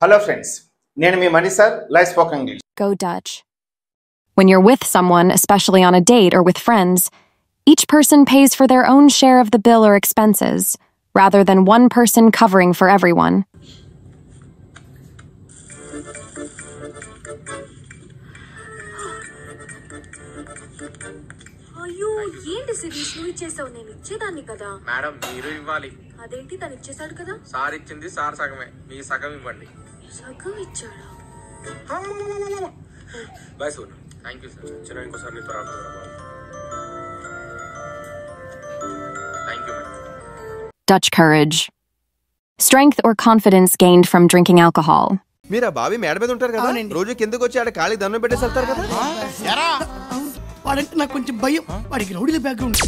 Hello friends, నేను మీ Mani sir live spoken English. Go Dutch. When you're with someone, especially on a date or with friends, each person pays for their own share of the bill or expenses, rather than one person covering for everyone. అయ్యో ఏంటి series నువ్వు ఇచ్చేసావు నేను ఇచ్చేదాన్ని కదా madam మీరు ఇవ్వాలి అదేంటి తను ఇచ్చేసాడు కదా సార్ ఇచ్చింది సార్ సగమే మీ సగం ఇవ్వండి సగం ఇచ్చాడా బాయ్ సూర్ థ్యాంక్ యూ సార్ చిన్న ఇంకోసారి నీతో రాబోతున్నా thank you madam. Dutch courage. Strength or confidence gained from drinking alcohol. మీరు ఆ బావి మేడ మీద ఉంటారు కదా, రోజు కిందకు వచ్చి ఆడ ఖాళీ దండం పెట్టేసి వెళ్తారు కదా. వాడంటే నాకు కొంచెం భయం, వాడికి రౌడీల బ్యాక్గ్రౌండ్.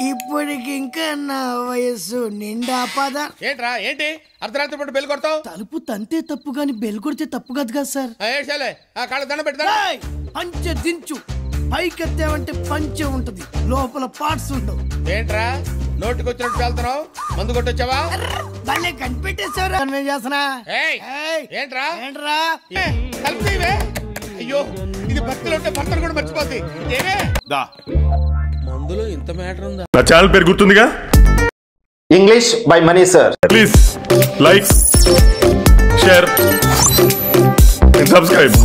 ఇప్పటికి ఇంకా నా వయస్సు నిండా పద. ఏంట్రా ఏంటి అర్ధరాత్రి పూట బెల్ కొడతావు? తలుపు తంతే తప్పు గాని బెల్ కొడితే తప్పు కాదు కదా సార్. ఏడ్చాలే ఆ కాళ్ళ దండ పెడతా. పంచె దించు, పైకెత్తావంటే పంచె ఉంటది, లోపల పార్ట్స్ ఉండవు. ఏంట్రా నోటికి వచ్చినట్టు వెళ్తున్నావు? మందు కొట్టొచ్చావా? భలే కనిపెట్టేశారు. చేస్తున్నా ఏంట్రా ఏంట్రా కలిపివే. అయ్యో ఇది భక్తులు ఉంటే భర్తను కూడా మర్చిపోద్ది. ఏమే మందులో ఇంత మ్యాటర్ ఉందా? నా ఛానల్ పేరు గుర్తుందిగా, English by Mani sir. Please like, share and subscribe.